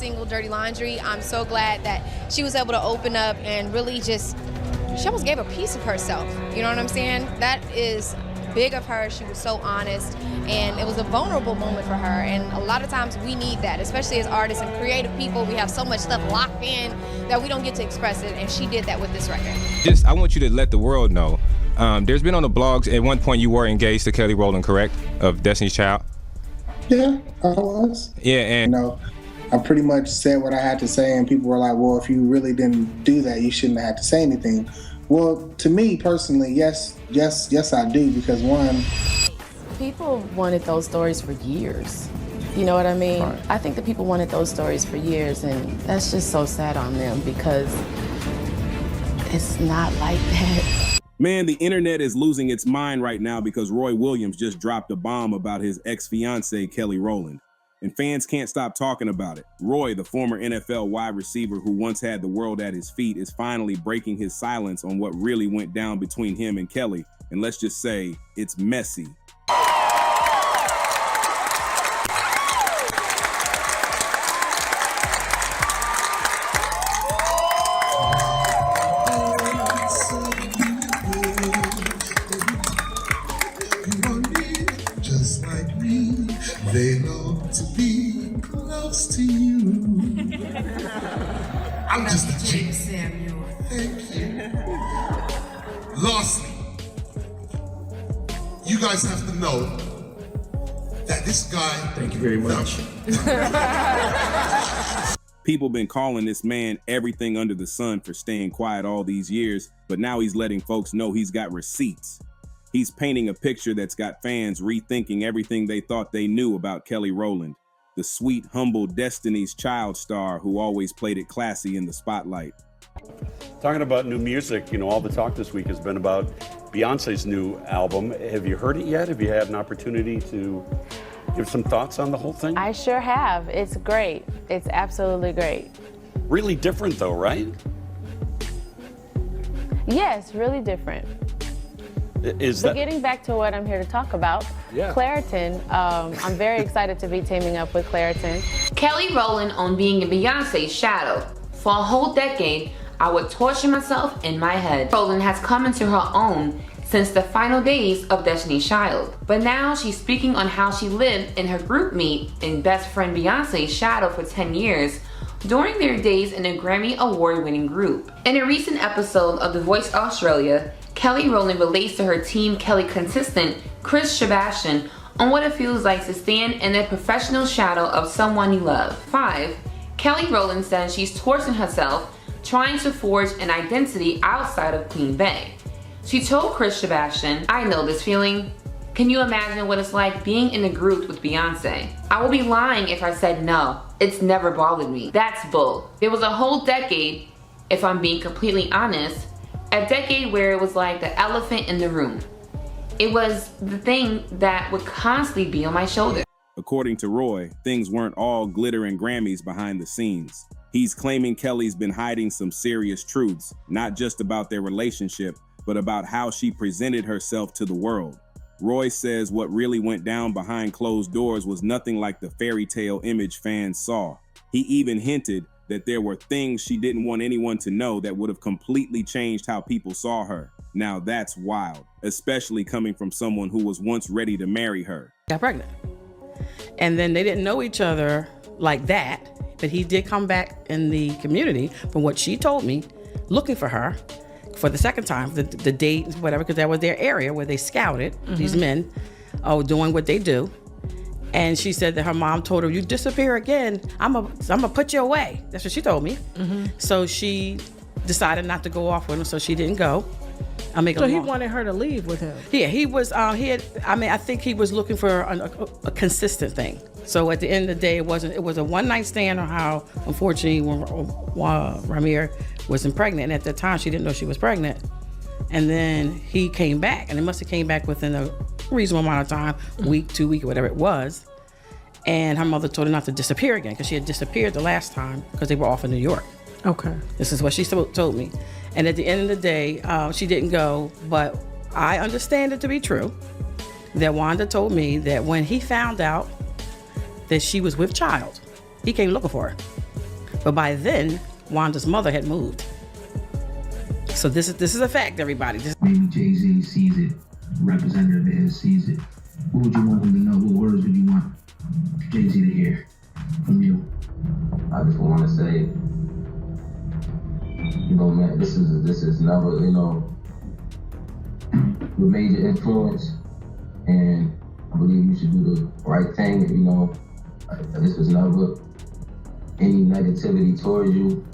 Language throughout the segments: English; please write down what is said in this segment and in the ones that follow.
single Dirty Laundry. I'm so glad that she was able to open up and really just, she almost gave a piece of herself. You know what I'm saying? That is big of her. She was so honest, and it was a vulnerable moment for her. And a lot of times we need that, especially as artists and creative people. We have so much stuff locked in that we don't get to express it, and she did that with this record. I want you to let the world know. There's been on the blogs, at one point you were engaged to Kelly Rowland, correct? Of Destiny's Child? Yeah, I was. Yeah, and I pretty much said what I had to say, and people were like, well, if you really didn't do that, you shouldn't have had to say anything. Well, to me personally, yes, I do, because one, people wanted those stories for years. You know what I mean? Right. I think that people wanted those stories for years, and that's just so sad on them because it's not like that. Man, the internet is losing its mind right now because Roy Williams just dropped a bomb about his ex-fiancée, Kelly Rowland. And fans can't stop talking about it. Roy, the former NFL wide receiver who once had the world at his feet, is finally breaking his silence on what really went down between him and Kelly. And let's just say, it's messy. They love to be close to you. I'm just a chick. Thank you. Lastly, you guys have to know that this guy. Thank you very much. People been calling this man everything under the sun for staying quiet all these years, but now he's letting folks know he's got receipts. He's painting a picture that's got fans rethinking everything they thought they knew about Kelly Rowland, the sweet, humble Destiny's Child star who always played it classy in the spotlight. Talking about new music, all the talk this week has been about Beyonce's new album. Have you heard it yet? Have you had an opportunity to give some thoughts on the whole thing? I sure have. It's great. It's absolutely great. Really different though, right? Yes, really different. Getting back to what I'm here to talk about, Claritin, I'm very excited to be teaming up with Claritin. Kelly Rowland on being in Beyonce's shadow. For a whole decade, I would torture myself in my head. Rowland has come into her own since the final days of Destiny's Child. But now she's speaking on how she lived in her group meet in best friend Beyonce's shadow for 10 years during their days in a Grammy award-winning group. In a recent episode of The Voice Australia, Kelly Rowland relates to her Team Kelly consistent, Chris Sebastian, on what it feels like to stand in the professional shadow of someone you love. 5. Kelly Rowland says she's torturing herself trying to forge an identity outside of Queen Bey. She told Chris Sebastian, "I know this feeling. Can you imagine what it's like being in a group with Beyonce? I would be lying if I said no. It's never bothered me. That's bull. There was a whole decade, if I'm being completely honest, a decade where it was like the elephant in the room. It was the thing that would constantly be on my shoulder." According to Roy, things weren't all glitter and Grammys behind the scenes. He's claiming Kelly's been hiding some serious truths, not just about their relationship, but about how she presented herself to the world. Roy says what really went down behind closed doors was nothing like the fairy tale image fans saw. He even hinted that there were things she didn't want anyone to know that would have completely changed how people saw her. Now that's wild, especially coming from someone who was once ready to marry her. Got pregnant. And then they didn't know each other like that, but he did come back in the community, from what she told me, looking for her for the second time, the date, whatever, because that was their area where they scouted these men doing what they do. And she said that her mom told her, "You disappear again, I'm gonna put you away." That's what she told me. So she decided not to go off with him, so she didn't go. So he wanted her to leave with him. Yeah, he was. I think he was looking for a consistent thing. So at the end of the day, it was a one night stand, or how unfortunately when Ramir wasn't pregnant, and at the time she didn't know she was pregnant. And then he came back, and it must have came back within a reasonable amount of time, week, 2 weeks, whatever it was. And her mother told her not to disappear again, because she had disappeared the last time because they were off in New York. Okay. This is what she told me. And at the end of the day, she didn't go, but I understand it to be true that Wanda told me that when he found out that she was with child, he came looking for her. But by then, Wanda's mother had moved. So this is a fact, everybody. Maybe Jay-Z sees it, representative of his sees it. What would you want him to know? What words would you want Jay-Z to hear from you? I just want to say, you know, man, this is never, you know, your major influence, and I believe you should do the right thing. You know, this was never any negativity towards you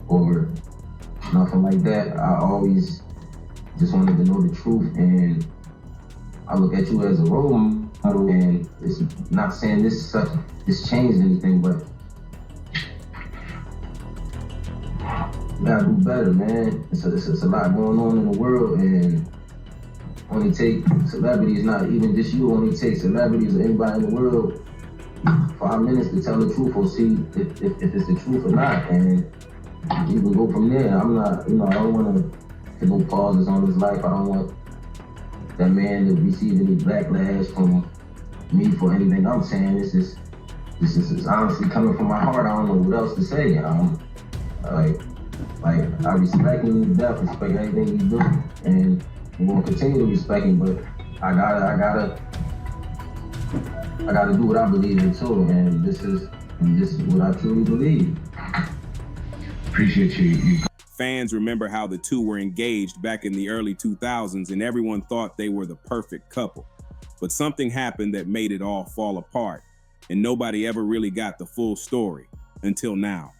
or nothing like that. I always just wanted to know the truth, and I look at you as a role model, and it's not saying this changed anything, but you gotta do better, man. It's a lot going on in the world, and only take celebrities, not even just you, only take celebrities or anybody in the world 5 minutes to tell the truth or see if it's the truth or not, and you can go from there. I'm not, you know, I don't want to put no pauses on his life. I don't want that man to receive any backlash from me for anything I'm saying. This is honestly coming from my heart. I don't know what else to say. Like I respect him to death, respect everything he's doing, and I'm gonna continue to respect him. But I gotta do what I believe in too, and this is what I truly believe. Appreciate you. Fans remember how the two were engaged back in the early 2000s, and everyone thought they were the perfect couple. But something happened that made it all fall apart, and nobody ever really got the full story until now.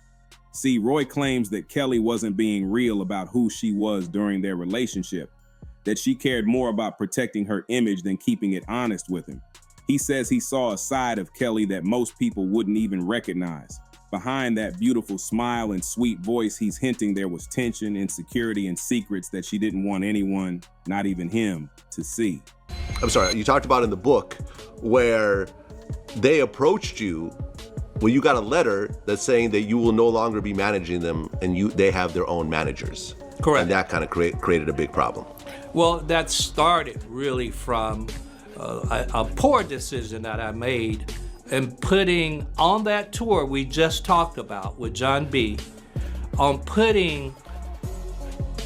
See, Roy claims that Kelly wasn't being real about who she was during their relationship, that she cared more about protecting her image than keeping it honest with him. He says he saw a side of Kelly that most people wouldn't even recognize. Behind that beautiful smile and sweet voice, he's hinting there was tension, insecurity, and secrets that she didn't want anyone, not even him, to see. I'm sorry, you talked about in the book where they approached you. Well, you got a letter that's saying that you will no longer be managing them, and they have their own managers. Correct. And that kind of created a big problem. Well, that started really from a poor decision that I made in putting on that tour we just talked about with John B, on putting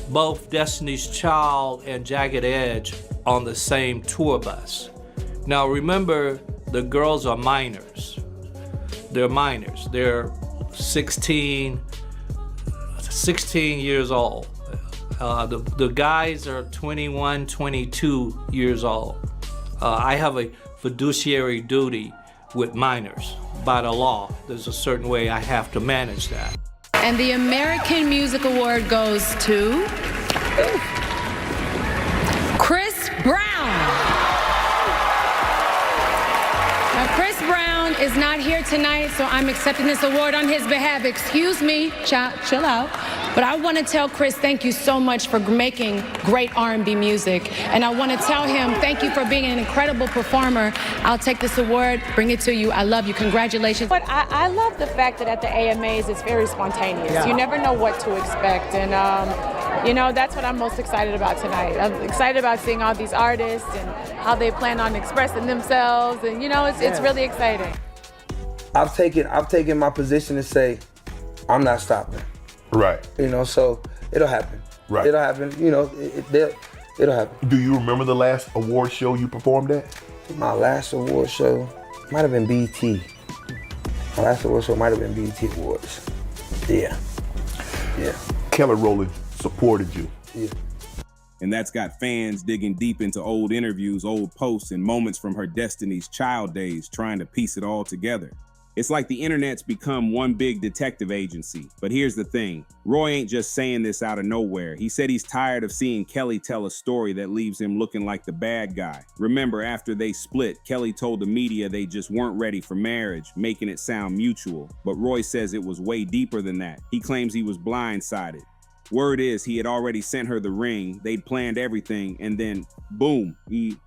both Destiny's Child and Jagged Edge on the same tour bus. Now remember, the girls are minors. They're minors. They're 16 years old. The guys are 21, 22 years old. I have a fiduciary duty with minors. By the law, there's a certain way I have to manage that. And the American Music Award goes to Chris Brown. Now, Chris Brown is not here tonight, so I'm accepting this award on his behalf. Excuse me, chill out. But I want to tell Chris, thank you so much for making great R&B music. And I want to tell him, thank you for being an incredible performer. I'll take this award, bring it to you. I love you. Congratulations. But I love the fact that at the AMAs, it's very spontaneous. Yeah. You never know what to expect. And, you know, that's what I'm most excited about tonight. I'm excited about seeing all these artists and how they plan on expressing themselves. And, you know, it's really exciting. I've taken my position to say, I'm not stopping. Right. You know, so it'll happen. Right. It'll happen. You know, it'll happen. Do you remember the last award show you performed at? My last award show might have been BET. My last award show might have been BET Awards. Yeah. Kelly Rowland supported you. Yeah. And that's got fans digging deep into old interviews, old posts, and moments from her Destiny's Child days, trying to piece it all together. It's like the internet's become one big detective agency. But here's the thing, Roy ain't just saying this out of nowhere. He said he's tired of seeing Kelly tell a story that leaves him looking like the bad guy. Remember, after they split, Kelly told the media they just weren't ready for marriage, making it sound mutual. But Roy says it was way deeper than that. He claims he was blindsided. Word is he had already sent her the ring, they'd planned everything, and then, boom,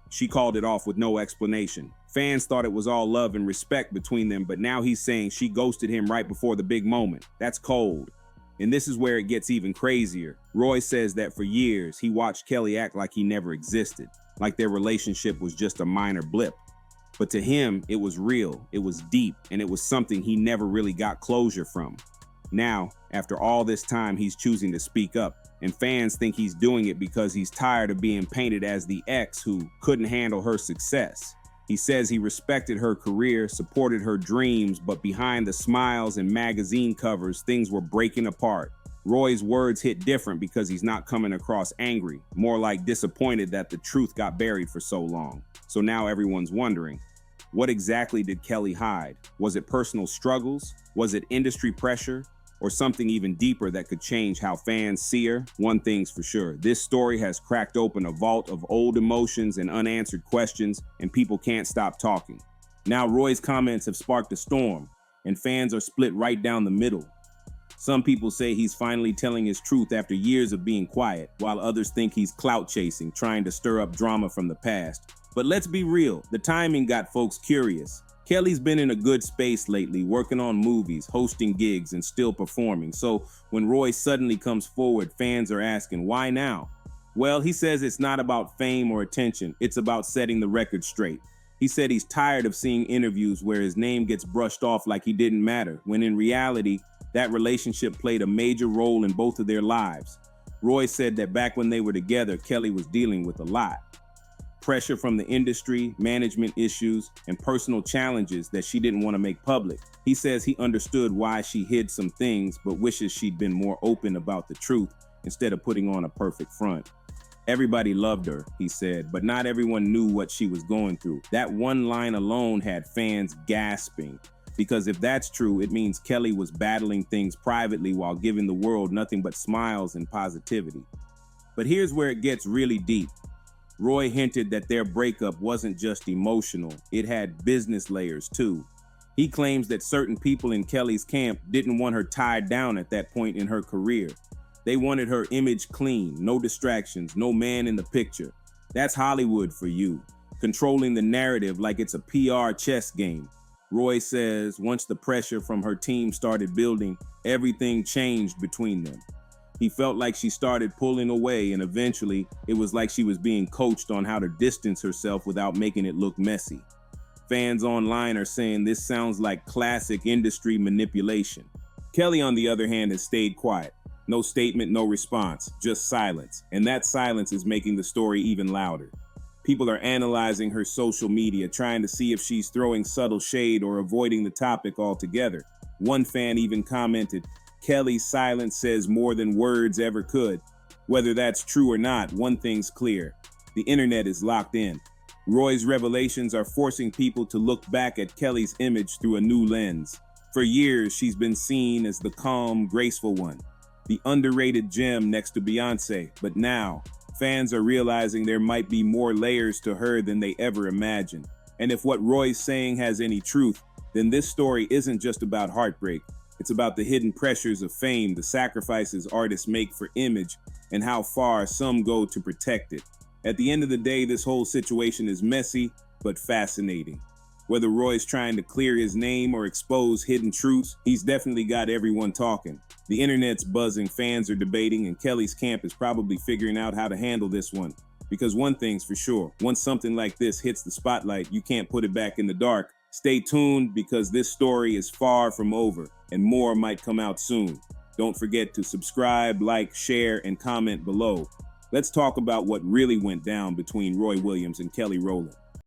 she called it off with no explanation. Fans thought it was all love and respect between them, but now he's saying she ghosted him right before the big moment. That's cold. And this is where it gets even crazier. Roy says that for years, he watched Kelly act like he never existed, like their relationship was just a minor blip. But to him, it was real, it was deep, and it was something he never really got closure from. Now, after all this time, he's choosing to speak up, and fans think he's doing it because he's tired of being painted as the ex who couldn't handle her success. He says he respected her career, supported her dreams, but behind the smiles and magazine covers, things were breaking apart. Roy's words hit different because he's not coming across angry, more like disappointed that the truth got buried for so long. So now everyone's wondering, what exactly did Kelly hide? Was it personal struggles? Was it industry pressure? Or something even deeper that could change how fans see her? One thing's for sure, this story has cracked open a vault of old emotions and unanswered questions, and people can't stop talking. Now Roy's comments have sparked a storm, and fans are split right down the middle. Some people say he's finally telling his truth after years of being quiet, while others think he's clout chasing, trying to stir up drama from the past. But let's be real, the timing got folks curious. Kelly's been in a good space lately, working on movies, hosting gigs, and still performing. So when Roy suddenly comes forward, fans are asking, why now? Well, he says it's not about fame or attention, it's about setting the record straight. He said he's tired of seeing interviews where his name gets brushed off like he didn't matter, when in reality, that relationship played a major role in both of their lives. Roy said that back when they were together, Kelly was dealing with a lot. Pressure from the industry, management issues, and personal challenges that she didn't want to make public. He says he understood why she hid some things, but wishes she'd been more open about the truth instead of putting on a perfect front. Everybody loved her, he said, but not everyone knew what she was going through. That one line alone had fans gasping. Because if that's true, it means Kelly was battling things privately while giving the world nothing but smiles and positivity. But here's where it gets really deep. Roy hinted that their breakup wasn't just emotional, it had business layers too. He claims that certain people in Kelly's camp didn't want her tied down at that point in her career. They wanted her image clean, no distractions, no man in the picture. That's Hollywood for you, controlling the narrative like it's a PR chess game. Roy says once the pressure from her team started building, everything changed between them. He felt like she started pulling away, and eventually it was like she was being coached on how to distance herself without making it look messy. Fans online are saying this sounds like classic industry manipulation. Kelly, on the other hand, has stayed quiet. No statement, no response, just silence. And that silence is making the story even louder. People are analyzing her social media, trying to see if she's throwing subtle shade or avoiding the topic altogether. One fan even commented, "Kelly's silence says more than words ever could." Whether that's true or not, one thing's clear. The internet is locked in. Roy's revelations are forcing people to look back at Kelly's image through a new lens. For years, she's been seen as the calm, graceful one, the underrated gem next to Beyonce. But now, fans are realizing there might be more layers to her than they ever imagined. And if what Roy's saying has any truth, then this story isn't just about heartbreak. It's about the hidden pressures of fame, the sacrifices artists make for image, and how far some go to protect it. At the end of the day, this whole situation is messy, but fascinating. Whether Roy's trying to clear his name or expose hidden truths, he's definitely got everyone talking. The internet's buzzing, fans are debating, and Kelly's camp is probably figuring out how to handle this one. Because one thing's for sure, once something like this hits the spotlight, you can't put it back in the dark. Stay tuned because this story is far from over, and more might come out soon. Don't forget to subscribe, like, share, and comment below. Let's talk about what really went down between Roy Williams and Kelly Rowland.